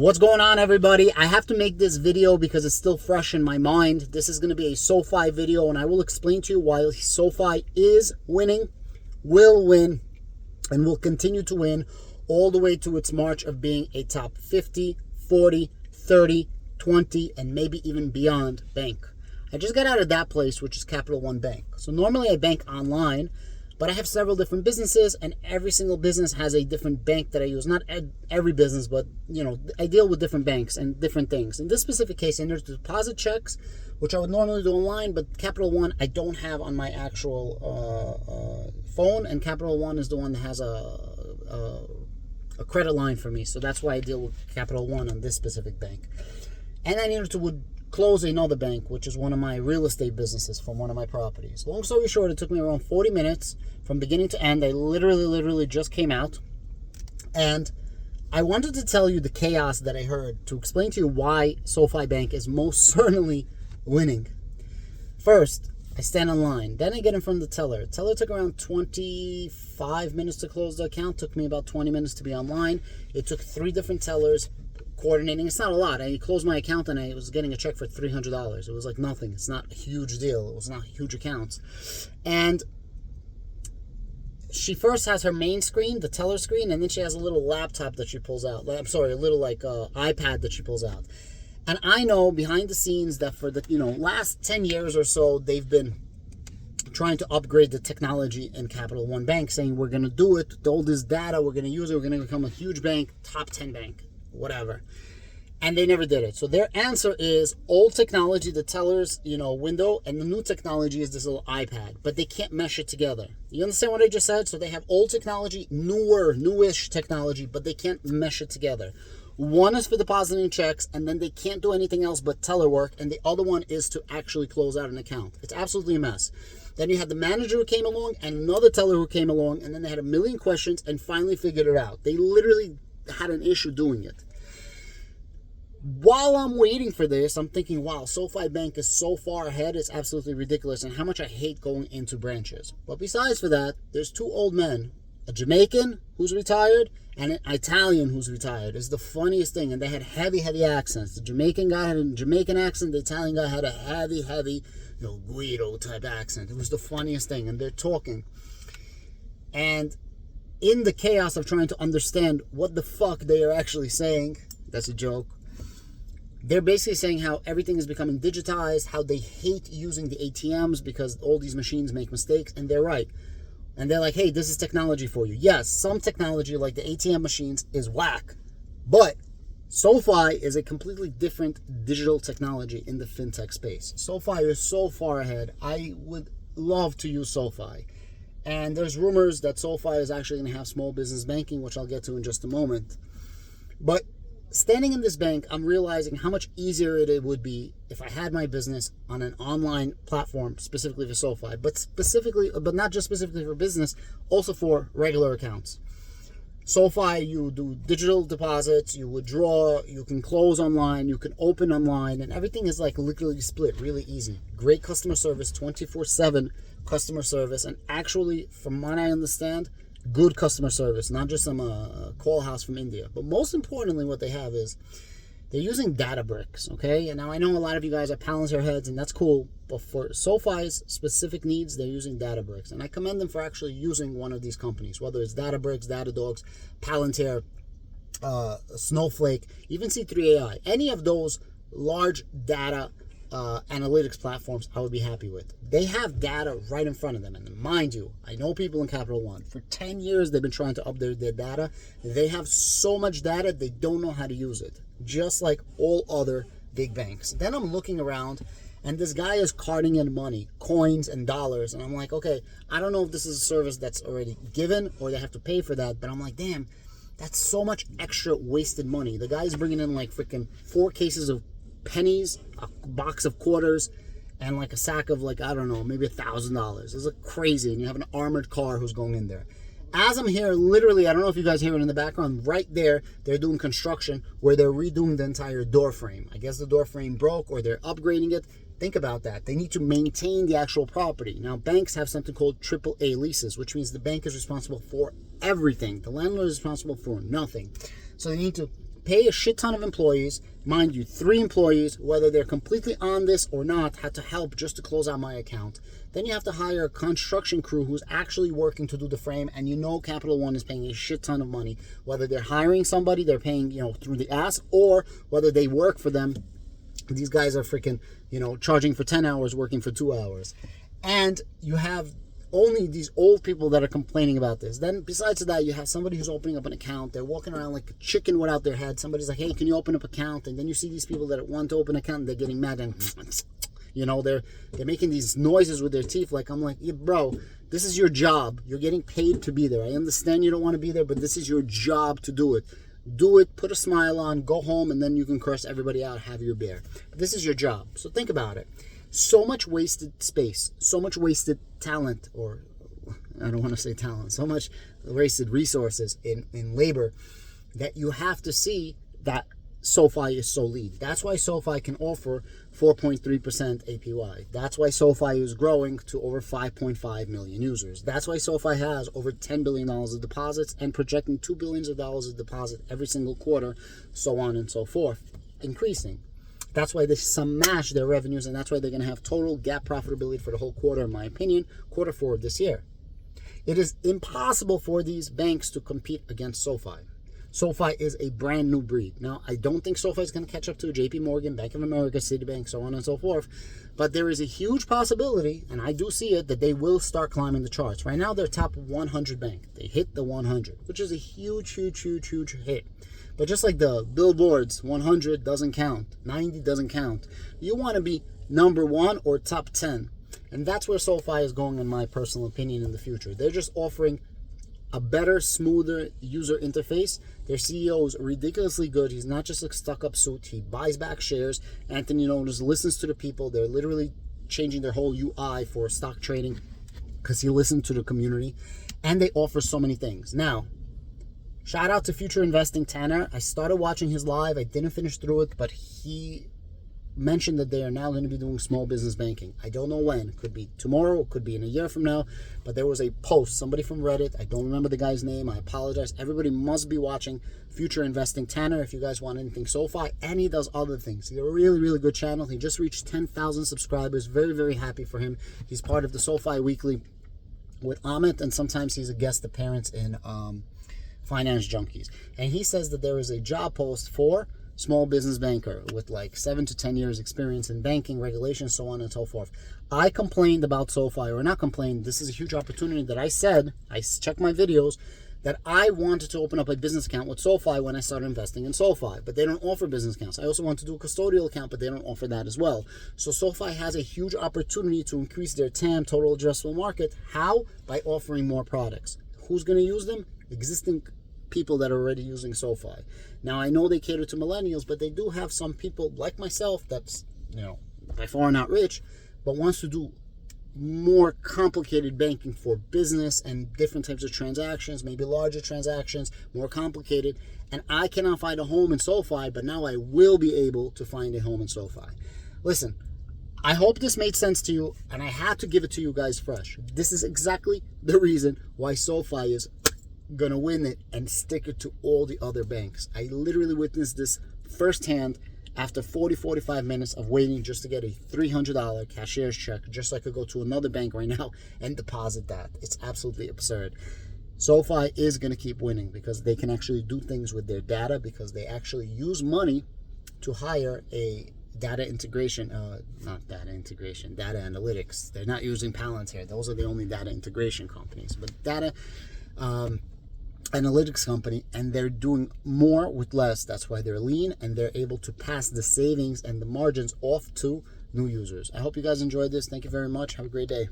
What's going on, everybody? I have to make this video because it's still fresh in my mind. This is going to be a SoFi video, and I will explain to you why SoFi is winning, will win, and will continue to win all the way to its march of being a top 50, 40, 30, 20, and maybe even beyond bank. I just got out of that place, which is Capital One Bank. So normally I bank online, but I have several different businesses, and every single business has a different bank that I use. Not every business, but I deal with different banks and different things. In this specific case, I enter deposit checks, which I would normally do online, but Capital One I don't have on my actual phone, and Capital One is the one that has a credit line for me. So that's why I deal with Capital One on this specific bank. And I needed to close another bank, which is one of my real estate businesses from one of my properties. Long story short, it took me around 40 minutes from beginning to end. I literally just came out, and I wanted to tell you the chaos that I heard to explain to you why SoFi Bank is most certainly winning. First, I stand in line. Then I get in front of the teller. Teller took around 25 minutes to close the account. Took me about 20 minutes to be online. It took 3 different tellers coordinating. It's not a lot. I closed my account and I was getting a check for $300. It was like nothing. It's not a huge deal. It was not huge accounts. And she first has her main screen, the teller screen, and then she has a little laptop that she pulls out. I'm sorry, a little iPad that she pulls out. And I know behind the scenes that for the last 10 years or so, they've been trying to upgrade the technology in Capital One Bank, saying we're going to do it, all this data, we're going to use it, we're going to become a huge bank, top 10 bank, whatever. And they never did it. So their answer is old technology, the teller's window, and the new technology is this little iPad, but they can't mesh it together. You understand what I just said? So they have old technology, newish technology, but they can't mesh it together. One is for depositing checks, and then they can't do anything else but teller work, and the other one is to actually close out an account. It's absolutely a mess. Then you had the manager who came along and another teller who came along, and then they had a million questions and finally figured it out. They literally had an issue doing it. While I'm waiting for this, I'm thinking, wow, SoFi Bank is so far ahead, it's absolutely ridiculous, and how much I hate going into branches. But besides for that, there's 2 old men, a Jamaican who's retired and an Italian who's retired. It's the funniest thing, and they had heavy accents. The Jamaican guy had a Jamaican accent, the Italian guy had a heavy, Guido type accent. It was the funniest thing, and they're talking. And in the chaos of trying to understand what the fuck they are actually saying, that's a joke, they're basically saying how everything is becoming digitized, how they hate using the ATMs because all these machines make mistakes, and they're right. And they're like, hey, this is technology for you. Yes, some technology like the ATM machines is whack, but SoFi is a completely different digital technology in the fintech space. SoFi is so far ahead. I would love to use SoFi. And there's rumors that SoFi is actually going to have small business banking, which I'll get to in just a moment. But standing in this bank, I'm realizing how much easier it would be if I had my business on an online platform specifically for SoFi, but not just specifically for business, also for regular accounts. SoFi, you do digital deposits, you withdraw, you can close online, you can open online, and everything is like literally split, really easy. Great customer service, 24/7 customer service, and actually, from what I understand, good customer service, not just some call house from India. But most importantly, what they have is they're using Databricks, okay? And now I know a lot of you guys are Palantir heads, and that's cool, but for SoFi's specific needs, they're using Databricks. And I commend them for actually using one of these companies, whether it's Databricks, Datadogs, Palantir, Snowflake, even C3AI. Any of those large data analytics platforms I would be happy with. They have data right in front of them, and mind you, I know people in Capital One. For 10 years they've been trying to update their data. They have so much data they don't know how to use it, just like all other big banks. Then I'm looking around and this guy is carting in money, coins and dollars, and I'm like, okay, I don't know if this is a service that's already given or they have to pay for that, but I'm like, damn, that's so much extra wasted money. The guy's bringing in like freaking 4 cases of pennies, a box of quarters, and like a sack of maybe $1,000. It's like crazy, and you have an armored car who's going in there. As I'm here, literally, I don't know if you guys hear it in the background, right there, they're doing construction where they're redoing the entire door frame. I guess the door frame broke or they're upgrading it. Think about that. They need to maintain the actual property. Now, banks have something called AAA leases, which means the bank is responsible for everything. The landlord is responsible for nothing. So they need to pay a shit ton of employees, mind you, 3 employees, whether they're completely on this or not, had to help just to close out my account. Then you have to hire a construction crew who's actually working to do the frame, and Capital One is paying a shit ton of money, whether they're hiring somebody, they're paying, through the ass, or whether they work for them. These guys are freaking, charging for 10 hours, working for 2 hours. And you have only these old people that are complaining about this. Then besides that, you have somebody who's opening up an account. They're walking around like a chicken without their head. Somebody's like, hey, can you open up an account? And then you see these people that want to open an account and they're getting mad and they're making these noises with their teeth. Like, I'm like, yeah, bro, this is your job. You're getting paid to be there. I understand you don't want to be there, but this is your job to do it. Do it, put a smile on, go home, and then you can curse everybody out, have your beer. But this is your job. So think about it. So much wasted space, so much wasted talent, or I don't want to say talent, so much wasted resources in labor, that you have to see that SoFi is so lead. That's why SoFi can offer 4.3% APY. That's why SoFi is growing to over 5.5 million users. That's why SoFi has over $10 billion of deposits and projecting $2 billion of deposit every single quarter, so on and so forth, increasing. That's why they smash their revenues, and that's why they're going to have total GAAP profitability for the whole quarter, in my opinion, quarter 4 of this year. It is impossible for these banks to compete against SoFi. SoFi is a brand new breed. Now, I don't think SoFi is going to catch up to JP Morgan, Bank of America, Citibank, so on and so forth, but there is a huge possibility, and I do see it, that they will start climbing the charts. Right now, they're top 100 bank. They hit the 100, which is a huge, huge, huge, huge hit. But just like the billboards, 100 doesn't count, 90 doesn't count. You want to be number 1 or top 10. And that's where SoFi is going, in my personal opinion, in the future. They're just offering a better, smoother user interface. Their CEO is ridiculously good. He's not just a stuck-up suit. He buys back shares. Anthony just listens to the people. They're literally changing their whole UI for stock trading because he listened to the community. And they offer so many things. Now, shout out to Future Investing Tanner. I started watching his live. I didn't finish through it, but he mentioned that they are now going to be doing small business banking. I don't know when. It could be tomorrow. It could be in a year from now. But there was a post, somebody from Reddit. I don't remember the guy's name. I apologize. Everybody must be watching Future Investing Tanner if you guys want anything SoFi. And he does other things. He's a really, really good channel. He just reached 10,000 subscribers. Very, very happy for him. He's part of the SoFi Weekly with Amit, and sometimes he's a guest appearance in Finance Junkies. And he says that there is a job post for small business banker with like 7 to 10 years experience in banking, regulations, so on and so forth. I complained about SoFi, or not complained, this is a huge opportunity that I said, I checked my videos, that I wanted to open up a business account with SoFi when I started investing in SoFi, but they don't offer business accounts. I also want to do a custodial account, but they don't offer that as well. So SoFi has a huge opportunity to increase their TAM, total addressable market. How? By offering more products. Who's going to use them? Existing people that are already using SoFi. Now, I know they cater to millennials, but they do have some people like myself that's, by far not rich, but wants to do more complicated banking for business and different types of transactions, maybe larger transactions, more complicated. And I cannot find a home in SoFi, but now I will be able to find a home in SoFi. Listen, I hope this made sense to you, and I had to give it to you guys fresh. This is exactly the reason why SoFi is gonna win it and stick it to all the other banks. I literally witnessed this firsthand after 45 minutes of waiting just to get a $300 cashier's check, just so I could go to another bank right now and deposit that. It's absolutely absurd. SoFi is going to keep winning because they can actually do things with their data, because they actually use money to hire a data integration, data analytics. They're not using Palantir. Those are the only data integration companies, but data analytics company, and they're doing more with less. That's why they're lean, and they're able to pass the savings and the margins off to new users. I hope you guys enjoyed this. Thank you very much. Have a great day.